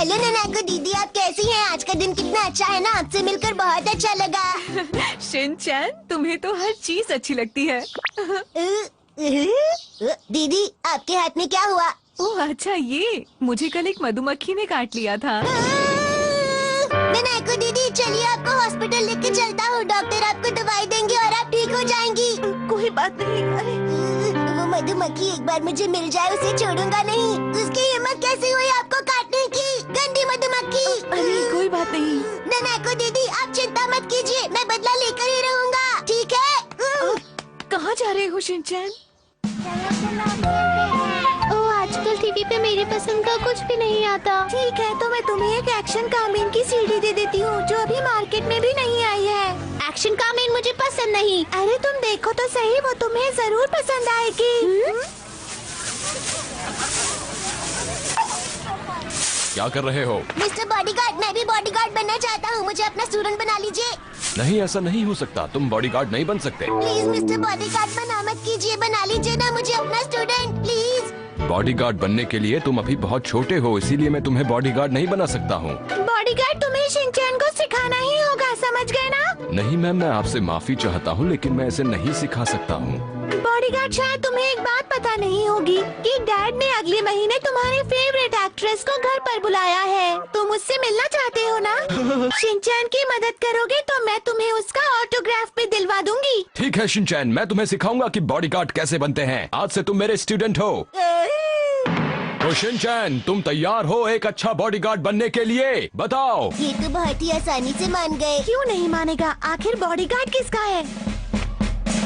Hello ननाको दीदी, आप कैसी हैं? आज का दिन कितना अच्छा है ना, आपसे मिलकर बहुत अच्छा लगा। शिनचैन, तुम्हें तो हर चीज अच्छी लगती है। दीदी आपके हाथ में क्या हुआ? ओह अच्छा, ये मुझे कल एक मधुमक्खी ने काट लिया था। ननाको दीदी चलिए आपको हॉस्पिटल लेके चलता हूँ। डॉक्टर आपको दवाई देंगे और आप ठीक हो जाएंगी। कोई बात नहीं। अरे वो मधुमक्खी एक बार मुझे मिल जाए उसे छोड़ूंगा नहीं। उसकी हिम्मत कैसे हुई आपको काटने की? गंदी मधुमक्खी। अरे कोई बात नहीं। ननाको दीदी आप चिंता मत कीजिए, मैं बदला लेकर ही रहूंगा, ठीक है? कहाँ जा रहे हो शिनचैन? आजकल टीवी पे मेरी पसंद का कुछ भी नहीं आता। ठीक है तो मैं तुम्हें एक एक्शन कामीन की सीडी दे देती हूँ जो अभी मार्केट में भी नहीं आई है। एक्शन कामीन मुझे पसंद नहीं। अरे तुम देखो तो सही, वो तुम्हें जरूर पसंद आएगी। क्या कर रहे हो? मिस्टर बॉडीगार्ड, मैं भी बॉडीगार्ड बनना चाहता हूँ, मुझे अपना स्टूडेंट बना लीजिए। नहीं, ऐसा नहीं हो सकता, तुम बॉडीगार्ड नहीं बन सकते। प्लीज मिस्टर बॉडीगार्ड बना मत कीजिए, बना लीजिए ना मुझे अपना स्टूडेंट प्लीज। बॉडीगार्ड बनने के लिए तुम अभी बहुत छोटे हो, इसीलिए मैं तुम्हें बॉडीगार्ड नहीं बना सकता हूँ। बॉडीगार्ड तुम्हें शिनचैन को सिखाना ही होगा, समझ गए ना? नहीं मैम, मैं आपसे माफी चाहता हूँ लेकिन मैं इसे नहीं सिखा सकता हूँ। बॉडीगार्ड शायद तुम्हें एक बात पता नहीं होगी कि डैड ने अगले महीने तुम्हारे फेवरेट एक्ट्रेस को घर पर बुलाया है। तुम उससे मिलना चाहते हो ना? शिनचैन की मदद करोगे तो मैं तुम्हें उसका ऑटोग्राफ भी दिलवा दूंगी। ठीक है शिनचैन, मैं तुम्हें सिखाऊंगा कि बॉडीगार्ड कैसे बनते हैं। आज से तुम मेरे स्टूडेंट हो। तो शिनचैन, तुम तैयार हो एक अच्छा बॉडीगार्ड बनने के लिए? बताओ। ये तो बहुत ही आसानी से मान गए। क्यों नहीं मानेगा? आखिर बॉडीगार्ड किसका है?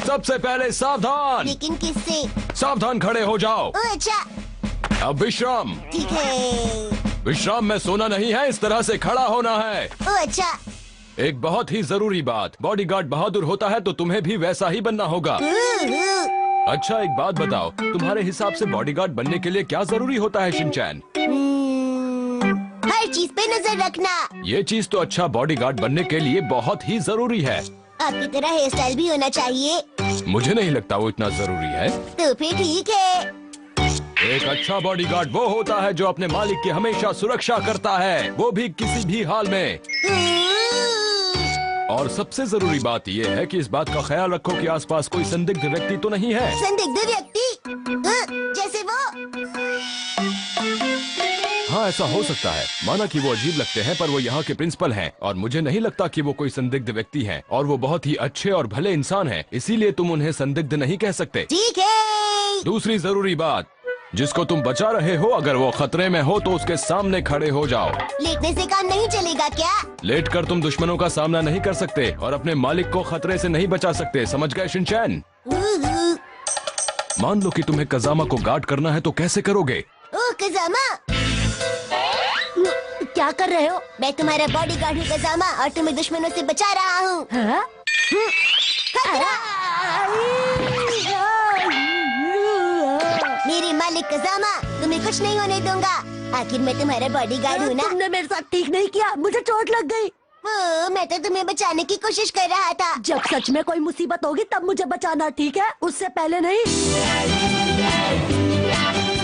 सबसे पहले सावधान। लेकिन किससे? सावधान खड़े हो जाओ। ओह अच्छा अब विश्राम। ठीक है। विश्राम में सोना नहीं है, इस तरह से खड़ा होना है। ओह अच्छा। एक बहुत ही जरूरी बात, बॉडीगार्ड बहादुर होता है तो तुम्हें भी वैसा ही बनना होगा। अच्छा एक बात बताओ, तुम्हारे हिसाब से बॉडीगार्ड बनने के लिए क्या जरूरी होता है शिनचैन? हर चीज पे नजर रखना। ये चीज तो अच्छा बॉडीगार्ड बनने के लिए बहुत ही जरूरी है। आपकी तरह हेयर स्टाइल भी होना चाहिए। मुझे नहीं लगता वो इतना जरूरी है। तो फिर ठीक है। एक अच्छा बॉडीगार्ड वो होता है जो अपने मालिक की हमेशा सुरक्षा करता है, वो भी किसी भी हाल में। और सबसे जरूरी बात ये है कि इस बात का ख्याल रखो कि आसपास कोई संदिग्ध व्यक्ति तो नहीं है। संदिग्ध व्यक्ति? जैसे वो? हाँ ऐसा हो सकता है, माना कि वो अजीब लगते हैं पर वो यहाँ के प्रिंसिपल हैं और मुझे नहीं लगता कि वो कोई संदिग्ध व्यक्ति हैं और वो बहुत ही अच्छे और भले इंसान हैं, इसीलिए तुम उन्हें संदिग्ध नहीं कह सकते। ठीक है। दूसरी जरूरी बात, जिसको तुम बचा रहे हो अगर वो खतरे में हो तो उसके सामने खड़े हो जाओ। लेटने से काम नहीं चलेगा क्या? लेट कर तुम दुश्मनों का सामना नहीं कर सकते और अपने मालिक को खतरे से नहीं बचा सकते, समझ गए शिनचैन? मान लो कि तुम्हें कजामा को गार्ड करना है तो कैसे करोगे? ओह कजामा, क्या कर रहे हो? मैं तुम्हारा बॉडीगार्ड हूँ कजामा और तुम्हें दुश्मनों से बचा रहा हूँ। मेरे मालिक कजामा, तुम्हें कुछ नहीं होने दूंगा। आखिर मैं तुम्हारा बॉडीगार्ड हूँ ना? तुमने मेरे साथ ठीक नहीं किया, मुझे चोट लग गई। मैं तो तुम्हें बचाने की कोशिश कर रहा था। जब सच में कोई मुसीबत होगी तब मुझे बचाना, ठीक है? उससे पहले नहीं।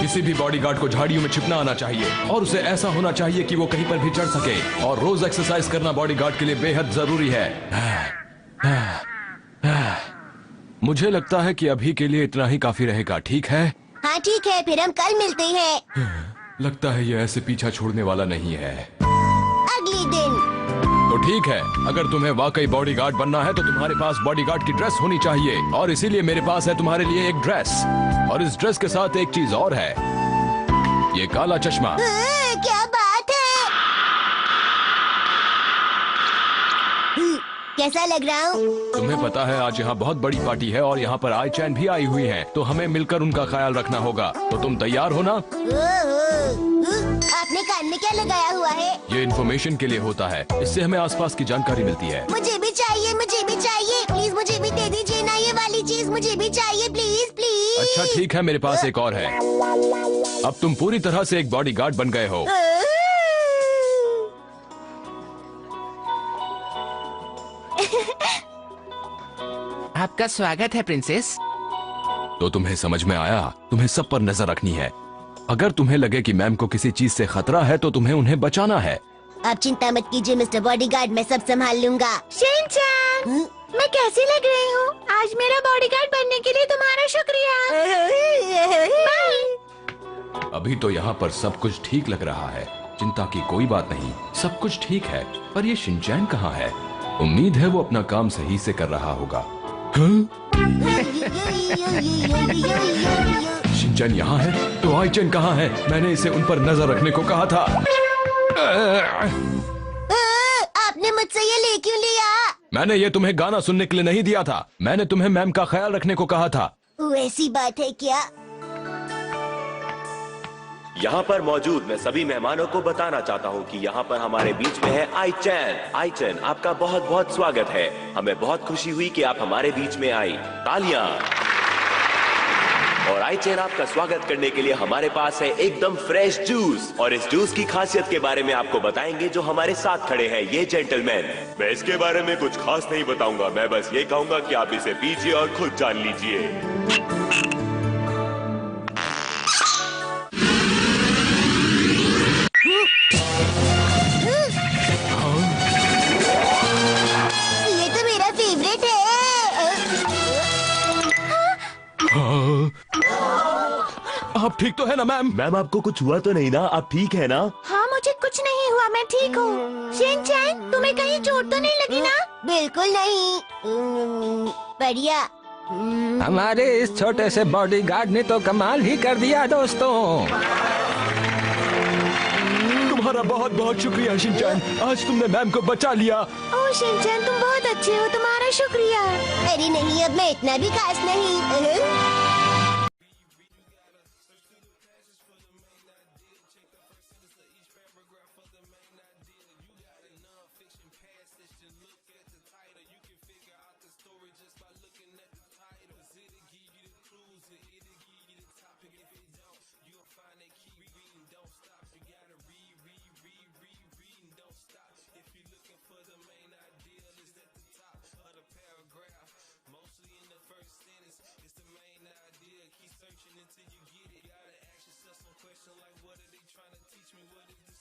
किसी भी बॉडीगार्ड को झाड़ियों में छिपना आना चाहिए और उसे ऐसा होना चाहिए कि वो कहीं पर भी चढ़ सके, और रोज एक्सरसाइज करना बॉडीगार्ड के लिए बेहद जरूरी है। मुझे लगता है कि अभी के लिए इतना ही काफी रहेगा, ठीक है? हाँ ठीक है, फिर हम कल मिलते हैं। लगता है ये ऐसे पीछा छोड़ने वाला नहीं है। अगले दिन। तो ठीक है, अगर तुम्हें वाकई बॉडीगार्ड बनना है तो तुम्हारे पास बॉडीगार्ड की ड्रेस होनी चाहिए, और इसीलिए मेरे पास है तुम्हारे लिए एक ड्रेस, और इस ड्रेस के साथ एक चीज और है, ये काला चश्मा। क्या बात है? कैसा लग रहा हूँ? तुम्हें पता है आज यहाँ बहुत बड़ी पार्टी है और यहाँ पर आई चैन भी आई हुई हैं, तो हमें मिलकर उनका ख्याल रखना होगा, तो तुम तैयार हो ना? आपने कान में क्या लगाया हुआ है? ये इन्फॉर्मेशन के लिए होता है, इससे हमें आसपास की जानकारी मिलती है। मुझे भी चाहिए, मुझे भी चाहिए, प्लीज मुझे भी दे दीजिए ना ये वाली चीज, मुझे भी चाहिए प्लीज प्लीज। अच्छा ठीक है, मेरे पास एक और है। अब तुम पूरी तरह से एक बॉडीगार्ड बन गए हो। आपका स्वागत है प्रिंसेस। तो तुम्हें समझ में आया, तुम्हें सब पर नजर रखनी है। अगर तुम्हें लगे कि मैम को किसी चीज से खतरा है तो तुम्हें उन्हें बचाना है। आप चिंता मत कीजिए मिस्टर बॉडीगार्ड, मैं सब संभाल लूंगा। शिनचैन, मैं कैसी लग रही हूँ? आज मेरा बॉडीगार्ड बनने के लिए तुम्हारा शुक्रिया। बाय। अभी तो यहाँ पर सब कुछ ठीक लग रहा है, चिंता की कोई बात नहीं, सब कुछ ठीक है। पर ये शिनचैन कहाँ है? उम्मीद है वो अपना काम सही से कर रहा होगा। शिनचैन यहाँ है तो आईचैन कहाँ है? मैंने इसे उन पर नजर रखने को कहा था। आपने मुझसे ये ले क्यों लिया? मैंने ये तुम्हें गाना सुनने के लिए नहीं दिया था, मैंने तुम्हें मैम का ख्याल रखने को कहा था। वैसी बात है क्या? यहाँ पर मौजूद मैं सभी मेहमानों को बताना चाहता हूँ कि यहाँ पर हमारे बीच में है आईचैन। आईचैन, आपका बहुत बहुत स्वागत है। हमें बहुत खुशी हुई कि आप हमारे बीच में आई। तालियां। और आईचैन, आपका स्वागत करने के लिए हमारे पास है एकदम फ्रेश जूस, और इस जूस की खासियत के बारे में आपको बताएंगे जो हमारे साथ खड़े हैं ये जेंटलमैन। मैं इसके बारे में कुछ खास नहीं बताऊंगा, मैं बस ये कहूंगा कि आप इसे पीजिए और खुद जान लीजिए। ये तो मेरा फेवरेट है। आप ठीक तो है ना मैम? मैम, आपको कुछ हुआ तो नहीं ना? आप ठीक है ना? हाँ, मुझे कुछ नहीं हुआ, मैं ठीक हूँ। शिनचैन, तुम्हें कहीं चोट तो नहीं लगी ना? बिल्कुल नहीं। बढ़िया। हमारे इस छोटे से बॉडीगार्ड ने तो कमाल ही कर दिया दोस्तों। तुम्हारा बहुत बहुत शुक्रिया शिनचैन, आज तुमने मैम को बचा लिया। ओह शिनचैन, तुम बहुत अच्छे हो, तुम्हारा शुक्रिया। अरे नहीं, अब मैं इतना भी खास नहीं। Searching until you get it. Gotta ask yourself some question like, what are they trying to teach me? What is this?